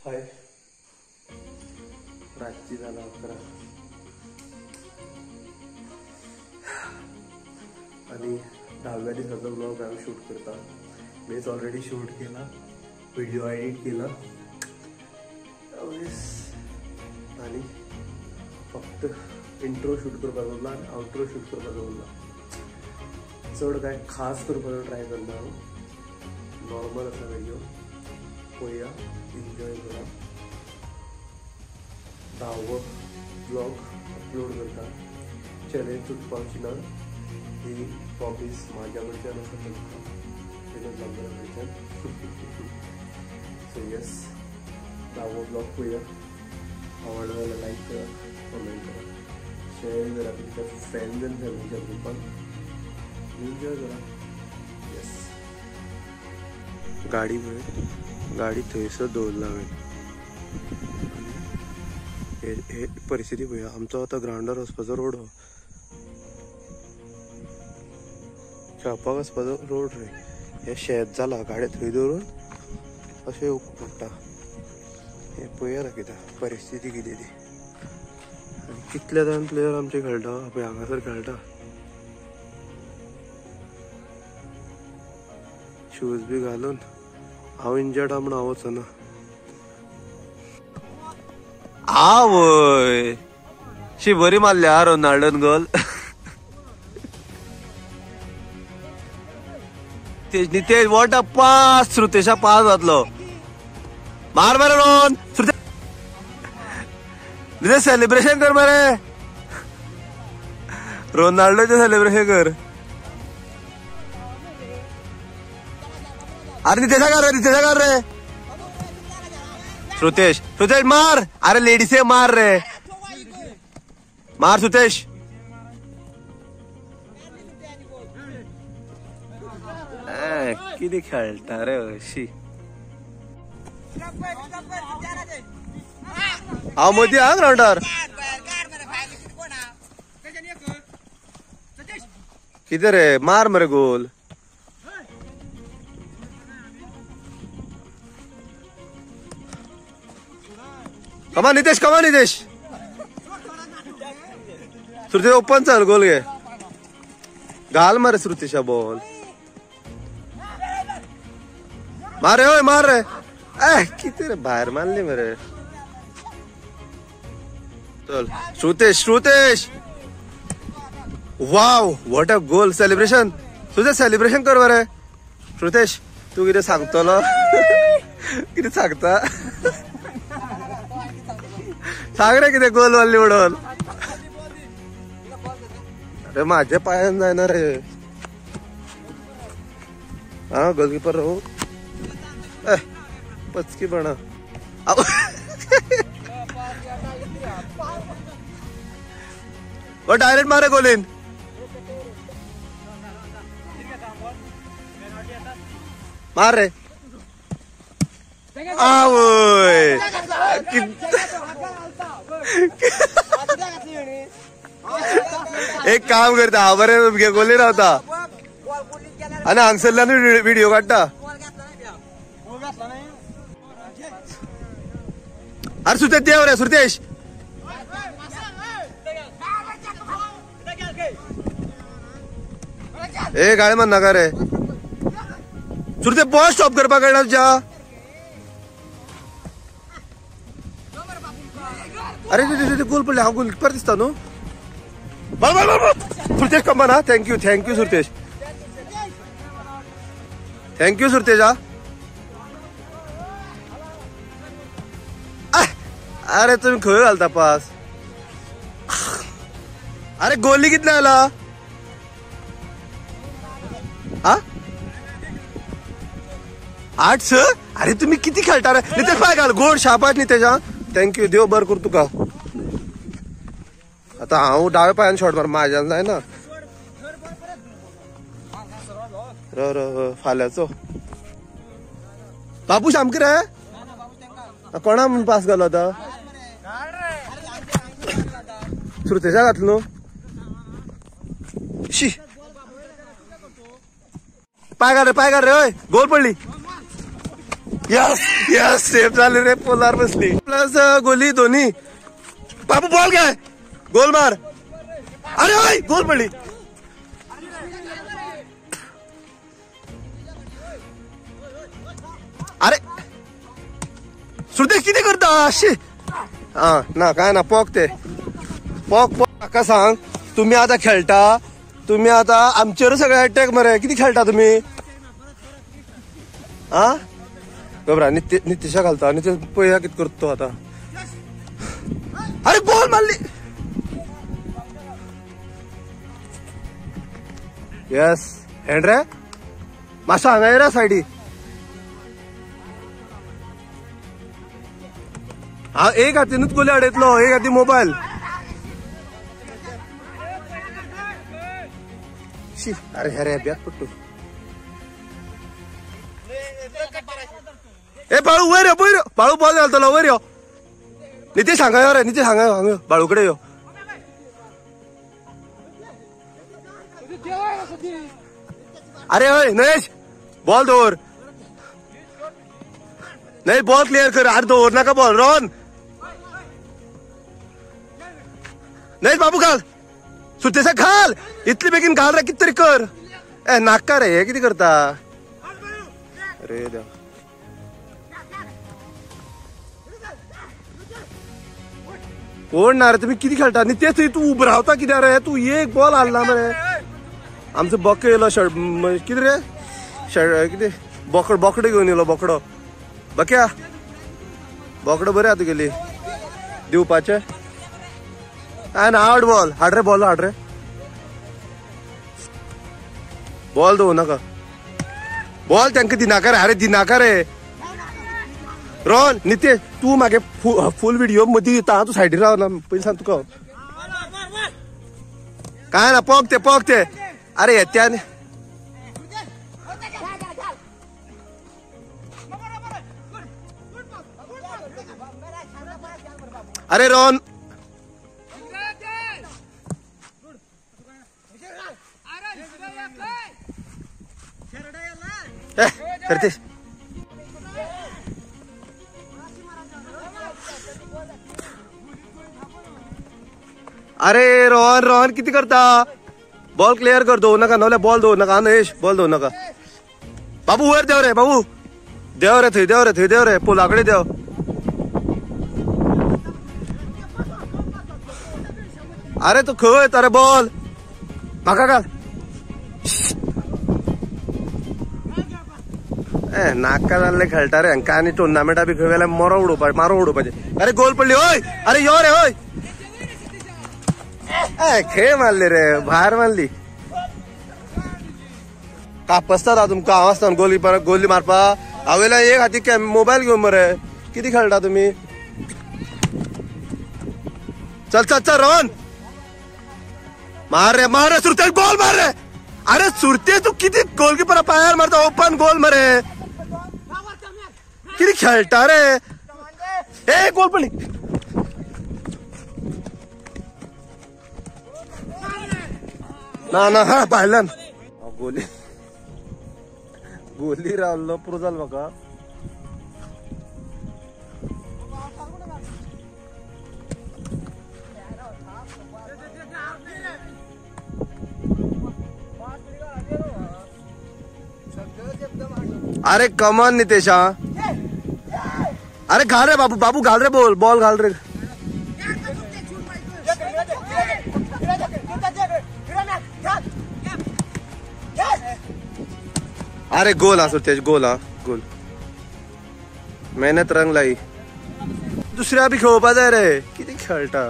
हाय, रातची झाला 11 आणि 10व्या दिवसाचा ब्लॉग आम्ही शूट करता. मीच ऑलरेडी शूट केला, व्हिडिओ एडिट केला आणि फक्त इंट्रो शूट करपाक उरला आणि आउट्रो शूट करपाक उरला. चड काय खास करपाक ट्राय करना हांव. नॉर्मल असा व्हिडिओ पळया, एन्जॉय करा. 10वो ब्लॉग अपलोड करता. चॅलेंज सुटपाची ना ही प्रॉमिस माझ्याकडच्यान आसा तुमकां, तेजो लागल्याच्यान. सो येस, 10वो ब्लॉग पळया. आवडला जाल्यार लाईक करा, कमेंट करा, शेअर करा तुमच्या फ्रेंड्स एंड फॅमिलीच्या ग्रुपान. एन्जॉय करा. येस, गाडी पळय, गाडी थंयसर दवरला हांवें. हे परिस्थिती पळया. आमचो आतां ग्राउंडार वचपाचो रोड हो, खेळपाक वचपाचो रोड रे. हे शेत जाला, गाडी थंय दवरून अशें येवंक पडटा. हे पळया कितें परिस्थिती कितें ती. आनी कितले जाण प्लेयर आमचे खेळटा पळय, हांगासर खेळटा. शूज बी घालून. हांव इंजर्ड आहा म्हणून हांव वचना. आवय शी बरी मारल्या रोनाल्डोन गोल. नितेश वॉट अ पास. श्रुतेशा पास जातलो. मार मरे रोन. नितेश सेलिब्रेशन कर मरे. रोनाल्डोचे सेलिब्रेशन कर. अरे नितेशा कर रे. श्रुतेश मार. अरे लेडीज मार रे. मार श्रुतेश. किती खेळता रे अशी. हांव मदीं हा ग्राउंडार. कितें रे, मार मरे गोल. कमा नितेश. श्रुतेश ओपन चल, गोल घे. घाल मरे श्रुतेशा बॉल. मारे होय, मार रे. किती रे, बाहेर मारली मरे. चल श्रुतेश. वाव, व्हॉट अ गोल. सेलिब्रेशन. तुझे सेलिब्रेशन कर मरे. श्रुतेश तू कितें सांगतलो. कितें सांगता सांग रे, कितें गोल मारली म्हणून. अरे माझ्या पायान जायना रे. हा गोलकीपर राहू. पचकी बना. डायरेक्ट मारे गोलीन. मार रे. आवय एक काम करता हांव बरे गोली रावता आनी हांगसरल्यान व्हिडिओ काडटा. अरे सुतेश देव रे. श्रुतेश ए गाडी मान नाका रे. श्रुतेश बॉल स्टॉप करपाक कळना तुज्या. अरे गोल पडले. हांव गोलकीपर दिसता न्हू. श्रुतेश कमान हा. थँक्यू श्रुतेश. थँक्यू श्रुतेश. अरे तुम्ही खंय घालता पास. अरे गोली कितले आला. हा 8. अरे तुम्ही किती खेळता रे. नितेश पाय घाल. गोड शाबास नितेश. थँक्यू. देव बर कर तुका. आता हांव डाव्या पायान शॉट मार. माझ्यान जायना. फाल्यांचो बाबू सामके रे. कोणा म्हणून पास घालो आता. श्रुतेशा घातलो. शी पाय काढ रे. होय गोल पडली. यस यस सेफ झाले रे, पोलार बसली प्लस गोली दोन्ही. बाबू बॉल काय गोल मार. अरे ओय गोल पडली. अरे सुरदेश किती करता अशी. हा ना काय ना पॉक ते पॉक पॉक. काका सांग तुम्ही आता खेळता, तुम्ही आता आमच्यावर सगळे अटॅक मरे किती खेळता तुम्ही. हा बरा नितीशा घालता नितीश पया किती करतो आता. अरे बॉल मारली. यस हँड रे मासा हांगा रे सायडी. हा एक हातीनूच गोली अडयतलो, एक हाती मोबाईल. अरे अरे ब्यात पडतो. ए बाळू वयर यो वयर. बाळू बॉल घालतलो वयर यो. नितीश हांगा रे नितीश हांगा बाळूकडे यो. अरे होय नयेश बॉल दवर. नाही बॉल क्लिअर कर. अरे दवर नका बॉल. रॉन नाही बाबू घाल. सुट्टेसा घाल. इतली बेगीन घाल रे किती तरी कर. ए नाका रे हे किती करता. अरे देवा. कोण ना रे तुम्ही किती खेळता आणि तेच तू उभं राहता किती रे. तू एक बॉल आणला मरे. आमचं बॉक येलो शर्ट किती रे शर्ट किती बोकड घेऊन येलो. बोकडो बक्या बोकडो बरे आता गेली दिवपाचे. काय ना आउट बॉल. हाड रे बॉल हाड रे. बॉल दो नका बॉल त्यांना दिनाका रे. अरे दिनाका रे. रॉन नितेश तू मागे फुल व्हिडिओ मध्ये येता तू सायडीर राव ना पहिले सांग तुका. काय ना पॉक ते. अरे येत्याने अरे रॉन करते. अरे रॉन किती करता. बॉल क्लिअर कर. दो नका नवल्या बॉल दो नका. नयेश बॉल दो नका. बाबू वर देव रे बाबू. देव रे थंय देव रे पोलाकडे देव. अरे तू खंय अरे बॉल म्हाका घाल. ए नाका जाल्ले खेळटा रे हांकां आनी टुर्नामेंटा बी खंय गेल्यार मारो उडोवपाचे. अरे गोल पडली होय. अरे यो रे होय. खेळ मारले रे भायर मारली. कापसता तुमका हांव आसतना गोली मारपा. हांवेला एक हाती मोबाईल घेवन मरे किती खेळटा तुम्ही. चल रॉन मार रे सुरते गोल मार रे. अरे सुरते तू किती गोलकीपर पायार मारता. ओपन गोल मरे किती खेळटा रे. ए गोल पडली. ना हा पाहिलं गोली रावलो पुरो जाल म्हाका. अरे कमान नितेशा. अरे घाल रे बाबू घाल रे बॉल घाल रे. अरे गोल हा सुरतेश गोल मेहनत रंग लाई. दुसऱ्या बी खेळपा जाय रे किती खेळटा.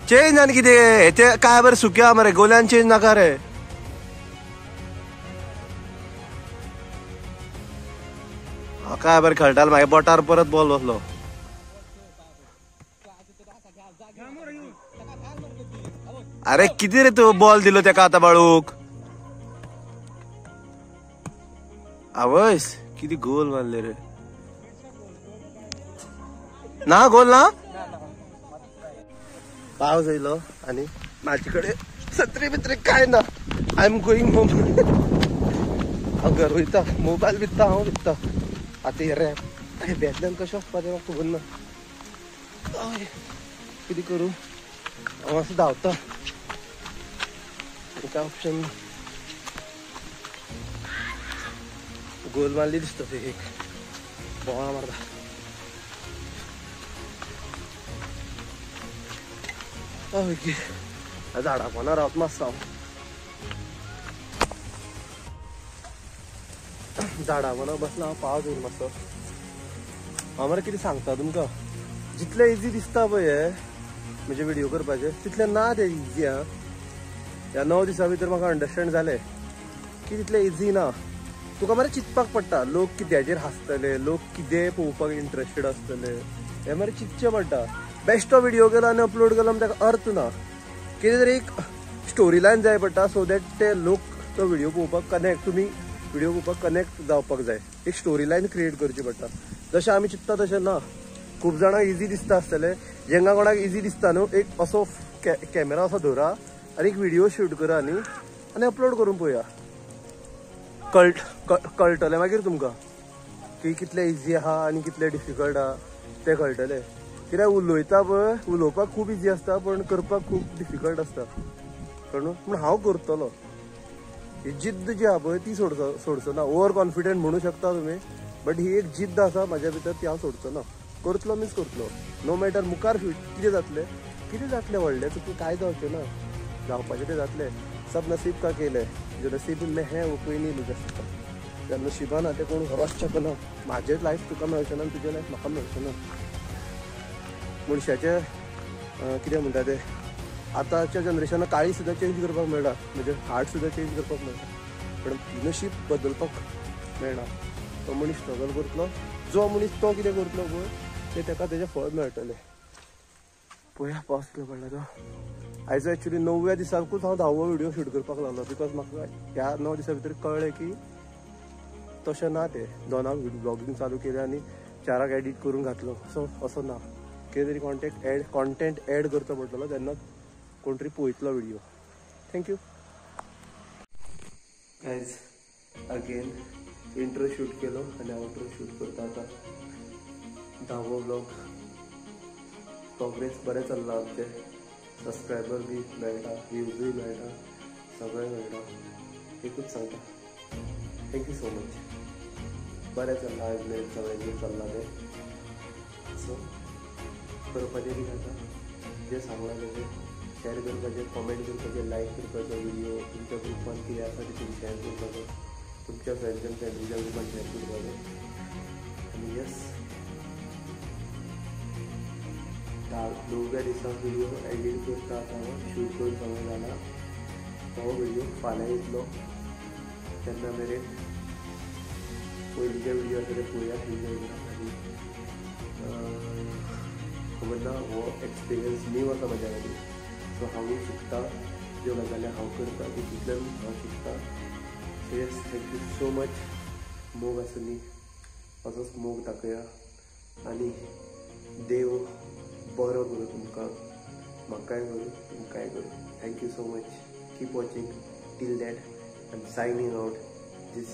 चेंज आनी कितें ते काय बरें सुक्या मरे गोल्यान चेंज नाका रे. काय बरें खेळटालो मागीर बोटार परत बॉल बसलो. अरे किती रे तू बॉल दिलो तेका आता बाळूक. आवयस किती गोल मारले रे. ना गोल ना पावस येयलो आणि माझ्याकडे छत्री बित्री काय ना. I am going home. घर वयता मोबायल विकता हांव विकता आतां हे रॅप हेब्यांतल्यान कशें वचपा तें म्हाका खबर ना कितें करूं हांव असो धांवता काय ऑप्शन ना गोल मारली दिसता ते एक बोवाळ मारता ओके झाडां पोंदा रावता मातसो हांव झाडां पोंदा बसला हांव पाव घेवन मातसो हांव मरे कितें सांगता तुमकां जितलें इजी दिसता पळय हे म्हणजे व्हिडिओ करपाचें तितलें ना तें इजी आं ह्या 9 दिसां भितर म्हाका अंडरस्टँड जालें की तितलें इजी ना तुका मरे चिंतपाक पडटा लोक कित्याचेर हांसतले लोक कितें पळोवपाक इंट्रस्टेड आसतले हें मरे चिंतचें पडटा बेश्टो व्हिडिओ केलो आनी अपलोड केलो म्हणल्यार ताका अर्थ ना कितें तरी एक स्टोरी लायन जाय पडटा सो दॅट ते लोक तो व्हिडिओ पळोवपाक कनेक्ट तुमी व्हिडिओ पळोवपाक कनेक्ट जावपाक जाय एक स्टोरी लायन क्रिएट करची पडटा जशें आमी चिंतता तशें ना खूब जाणांक इजी दिसता आसतलें जेंका कोणाक इजी दिसता न्हू एक असो कॅमेरा असो धरा आनी एक व्हिडिओ शूट करा आनी अपलोड करून पळोवया कळटलें मागीर तुमकां की कितलें इजी आहा आनी कितलें डिफिकल्ट आहा तें कळटलें कित्याक उलोयता पळय उलोवपाक खूब इजी आसता पण करपाक खूब डिफिकल्ट आसता कळ्ळें पूण हांव करतलो ही जिद्द जी आहा पळय ती सोडचो ना ओवर कॉन्फिडंट म्हणू शकता तुमी बट ही एक जिद्द आसा म्हाज्या भितर ती हांव सोडचो ना करतलो मीन्स करतलो नो मॅटर मुखार कितें जातलें व्हडलें तुका कांय जावचें ना जावपाचें तें जातलें सब नसीब का केलें जो नसीब में है वो कोई नहीं लुटा सकता त्या नशिबान ते कोण व्हरोच शकना म्हाजें लायफ तुका मेळचें ना तुजें लायफ म्हाका मेळचें ना मनशाचें कितें म्हणटा तें आतांच्या जनरेशनाक काळी सुद्दां चेंज करपाक मेळटा म्हणजे हार्ट सुद्दां चेंज करपाक मेळटा पण नशीब बदलपाक मेळना तो मनीस स्ट्रगल करतलो जो मनीस तो कितें करतलो पळय तें ताका तेजें फळ मेळटलें पळया पावस कितलो पडला तो आयज एक्चुली 9व्या दिसाकूच हांव 10वो व्हिडिओ शूट करपाक लागलो बिकॉज म्हाका ह्या 9 दिसां भितर कळ्ळें की तशें ना तें 2 ब्लॉगिंग चालू केलें आनी 4 एडिट करून घातलो सो असो ना कितें तरी कॉन्टेंट एड करचो पडटलो तेन्ना कोण तरी पळयतलो video thank you guys again intro shoot केलो आनी आउट्रो शूट करता आतां 10वो ब्लॉग प्रोग्रेस बरें चल्लां आमचें सबस्क्रायबर बी मेळटा व्ह्यूजूय मेळटा सगळें मेळटा एकूच सांगता थँक्यू सो मच बरें चल्लां आयज सगळें चल्लां तें सो करपाचें कितें आसा जें सांगलां तेजें शेअर करपाचें कॉमेंट करपाचें लायक करपाचो व्हिडिओ तुमच्या ग्रुपान कितें आसा तें तुमी शेअर करपाचो तुमच्या फ्रेंड्स एंड फॅमिलीच्या ग्रुपान शेअर करपाचो आनी यस 9व्या दिसाक व्हिडिओ एडिट करता आतां शूट करून सगळें जालां हो व्हिडिओ फाल्यां येतलो तेन्ना मेरेन पयलींचे व्हिडिओ आसा ते पळोवया तुमच्या आनी खबर ना हो एक्सपिरियन्स न्यू आसा म्हाज्या खातीर सो हांवूय शिकता ज्यो गजाली हांव करता तितूंतल्यान हांव शिकता so yes thank you so much मोग आसुनी असोच मोग दाखया आनी देव बरो करूं तुमकां म्हाकाय करूं तुमकांय करूं thank you so much keep watching till that I am signing out this